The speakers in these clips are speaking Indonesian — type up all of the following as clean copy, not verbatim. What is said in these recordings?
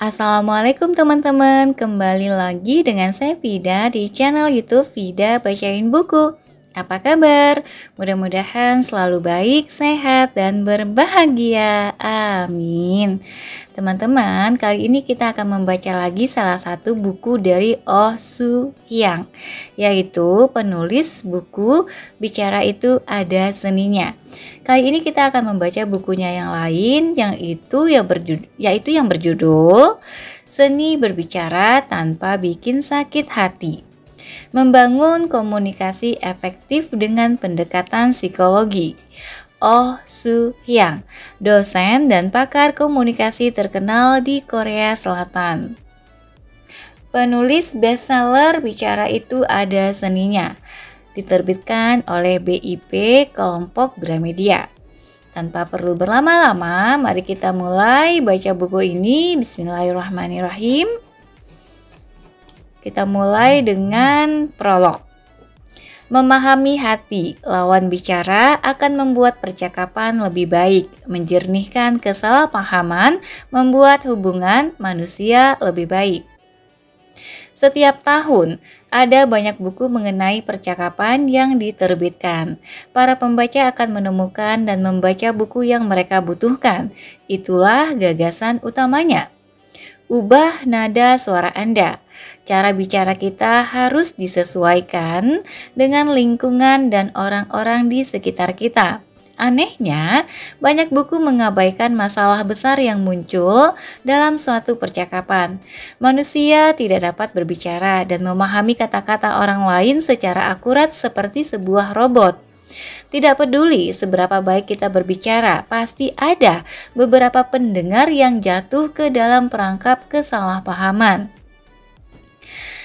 Assalamualaikum teman-teman, kembali lagi dengan saya Vida di channel YouTube Vida Bacain Buku. Apa kabar? Mudah-mudahan selalu baik, sehat, dan berbahagia. Amin. Teman-teman, kali ini kita akan membaca lagi salah satu buku dari Oh Soo Hyang, yaitu penulis buku Bicara Itu Ada Seninya. Kali ini kita akan membaca bukunya yang lain, yaitu yang berjudul Seni Berbicara Tanpa Bikin Sakit Hati. Membangun komunikasi efektif dengan pendekatan psikologi. Oh Soo Hyang, dosen dan pakar komunikasi terkenal di Korea Selatan. Penulis bestseller Bicara Itu Ada Seninya, diterbitkan oleh BIP Kelompok Gramedia. Tanpa perlu berlama-lama, mari kita mulai baca buku ini. Bismillahirrahmanirrahim. Kita mulai dengan prolog. Memahami hati lawan bicara akan membuat percakapan lebih baik, menjernihkan kesalahpahaman, membuat hubungan manusia lebih baik. Setiap tahun, ada banyak buku mengenai percakapan yang diterbitkan. Para pembaca akan menemukan dan membaca buku yang mereka butuhkan. Itulah gagasan utamanya. Ubah nada suara Anda. Cara bicara kita harus disesuaikan dengan lingkungan dan orang-orang di sekitar kita. Anehnya, banyak buku mengabaikan masalah besar yang muncul dalam suatu percakapan. Manusia tidak dapat berbicara dan memahami kata-kata orang lain secara akurat seperti sebuah robot. Tidak peduli seberapa baik kita berbicara, pasti ada beberapa pendengar yang jatuh ke dalam perangkap kesalahpahaman.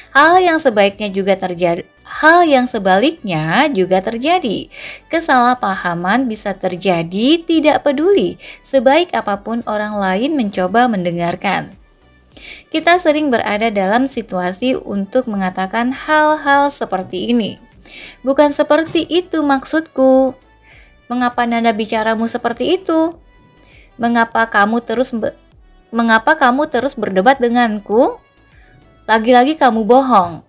Hal yang sebaliknya juga terjadi. Kesalahpahaman bisa terjadi tidak peduli sebaik apapun orang lain mencoba mendengarkan. Kita sering berada dalam situasi untuk mengatakan hal-hal seperti ini. Bukan seperti itu maksudku. Mengapa nada bicaramu seperti itu? Mengapa kamu terus berdebat denganku? Lagi-lagi kamu bohong.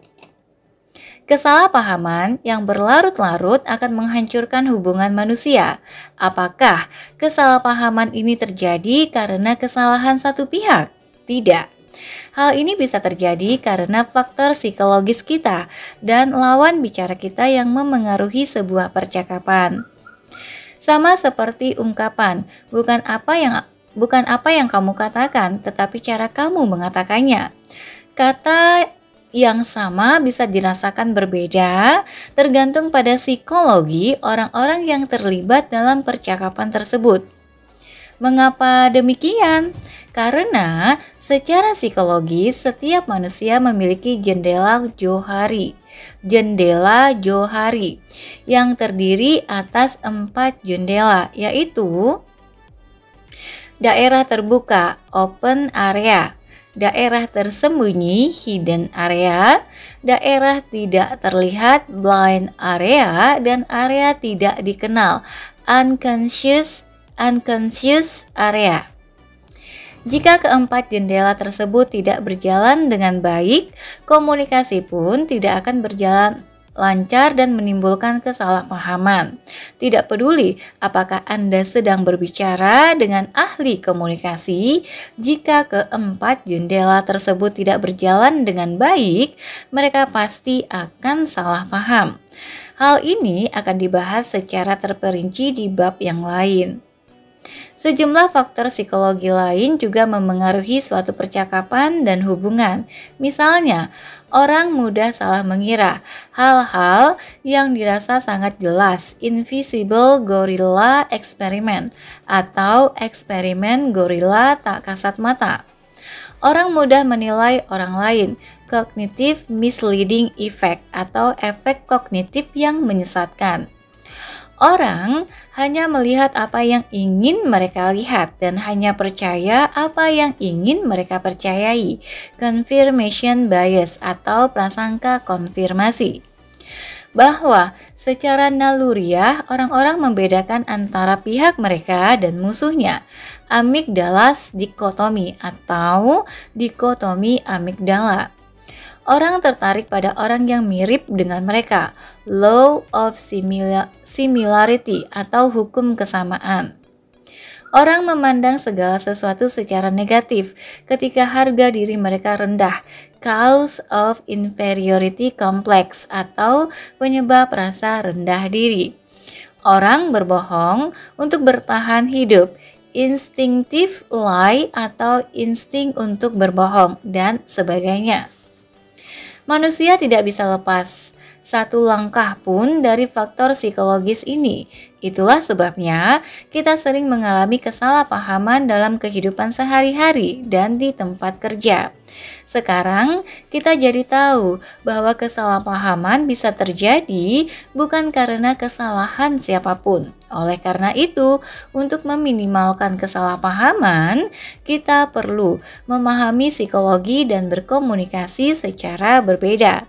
Kesalahpahaman yang berlarut-larut akan menghancurkan hubungan manusia. Apakah kesalahpahaman ini terjadi karena kesalahan satu pihak? Tidak. Hal ini bisa terjadi karena faktor psikologis kita dan lawan bicara kita yang memengaruhi sebuah percakapan. Sama seperti ungkapan, bukan apa yang kamu katakan, tetapi cara kamu mengatakannya. Kata yang sama bisa dirasakan berbeda tergantung pada psikologi orang-orang yang terlibat dalam percakapan tersebut. Mengapa demikian? Karena secara psikologis setiap manusia memiliki jendela johari yang terdiri atas 4 jendela, yaitu daerah terbuka open area, daerah tersembunyi hidden area, daerah tidak terlihat blind area, dan area tidak dikenal unconscious area. Jika keempat jendela tersebut tidak berjalan dengan baik, komunikasi pun tidak akan berjalan lancar dan menimbulkan kesalahpahaman. Tidak peduli apakah Anda sedang berbicara dengan ahli komunikasi, jika keempat jendela tersebut tidak berjalan dengan baik, mereka pasti akan salah paham. Hal ini akan dibahas secara terperinci di bab yang lain. Sejumlah faktor psikologi lain juga memengaruhi suatu percakapan dan hubungan. Misalnya, orang mudah salah mengira hal-hal yang dirasa sangat jelas, invisible gorilla experiment, atau eksperimen gorila tak kasat mata. Orang mudah menilai orang lain, cognitive misleading effect, atau efek kognitif yang menyesatkan. Orang hanya melihat apa yang ingin mereka lihat dan hanya percaya apa yang ingin mereka percayai. Confirmation bias atau prasangka konfirmasi. Bahwa secara naluriah orang-orang membedakan antara pihak mereka dan musuhnya. amigdalas dikotomi atau dikotomi amigdala. Orang tertarik pada orang yang mirip dengan mereka, law of similarity atau hukum kesamaan. Orang memandang segala sesuatu secara negatif ketika harga diri mereka rendah, cause of inferiority complex atau penyebab rasa rendah diri. Orang berbohong untuk bertahan hidup, instinctive lie atau insting untuk berbohong, dan sebagainya. Manusia tidak bisa lepas satu langkah pun dari faktor psikologis ini. Itulah sebabnya kita sering mengalami kesalahpahaman dalam kehidupan sehari-hari dan di tempat kerja. Sekarang kita jadi tahu bahwa kesalahpahaman bisa terjadi bukan karena kesalahan siapapun. Oleh karena itu, untuk meminimalkan kesalahpahaman, kita perlu memahami psikologi dan berkomunikasi secara berbeda.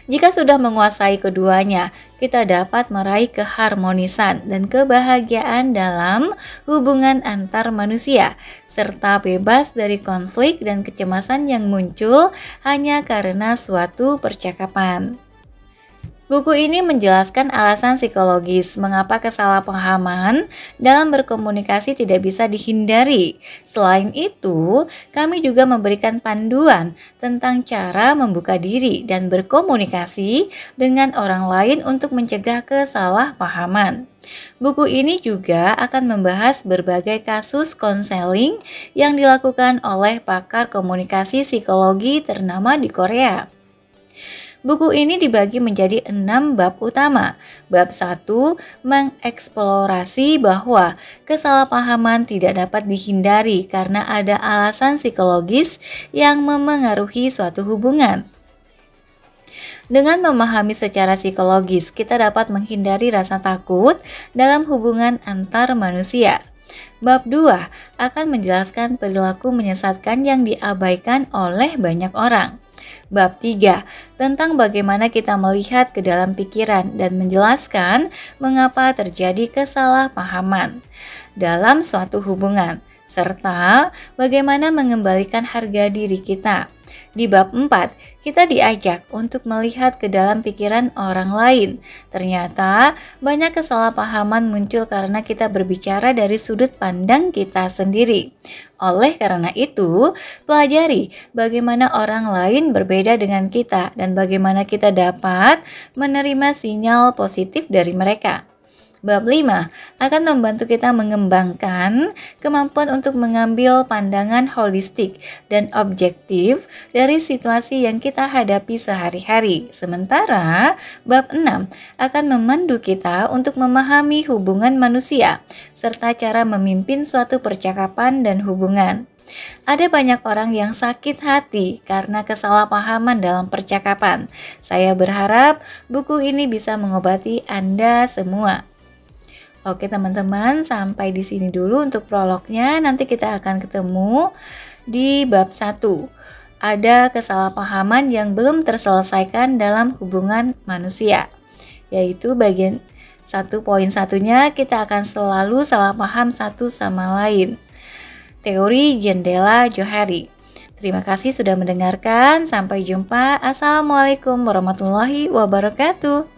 Jika sudah menguasai keduanya, kita dapat meraih keharmonisan dan kebahagiaan dalam hubungan antar manusia, serta bebas dari konflik dan kecemasan yang muncul hanya karena suatu percakapan. Buku ini menjelaskan alasan psikologis mengapa kesalahpahaman dalam berkomunikasi tidak bisa dihindari. Selain itu, kami juga memberikan panduan tentang cara membuka diri dan berkomunikasi dengan orang lain untuk mencegah kesalahpahaman. Buku ini juga akan membahas berbagai kasus konseling yang dilakukan oleh pakar komunikasi psikologi ternama di Korea. Buku ini dibagi menjadi 6 bab utama. Bab 1 mengeksplorasi bahwa kesalahpahaman tidak dapat dihindari karena ada alasan psikologis yang memengaruhi suatu hubungan. Dengan memahami secara psikologis, kita dapat menghindari rasa takut dalam hubungan antar manusia. Bab 2 akan menjelaskan perilaku menyesatkan yang diabaikan oleh banyak orang. Bab 3 tentang bagaimana kita melihat ke dalam pikiran dan menjelaskan mengapa terjadi kesalahpahaman dalam suatu hubungan, serta bagaimana mengembalikan harga diri kita. Di bab 4, kita diajak untuk melihat ke dalam pikiran orang lain. Ternyata banyak kesalahpahaman muncul karena kita berbicara dari sudut pandang kita sendiri. Oleh karena itu, pelajari bagaimana orang lain berbeda dengan kita dan bagaimana kita dapat menerima sinyal positif dari mereka. Bab 5 akan membantu kita mengembangkan kemampuan untuk mengambil pandangan holistik dan objektif dari situasi yang kita hadapi sehari-hari. Sementara bab 6 akan memandu kita untuk memahami hubungan manusia serta cara memimpin suatu percakapan dan hubungan. Ada banyak orang yang sakit hati karena kesalahpahaman dalam percakapan. Saya berharap buku ini bisa mengobati Anda semua. Oke teman-teman, sampai di sini dulu untuk prolognya. Nanti kita akan ketemu di bab 1. Ada kesalahpahaman yang belum terselesaikan dalam hubungan manusia, yaitu bagian 1.1-nya kita akan selalu salah paham satu sama lain. Teori jendela Johari. Terima kasih sudah mendengarkan. Sampai jumpa. Assalamualaikum warahmatullahi wabarakatuh.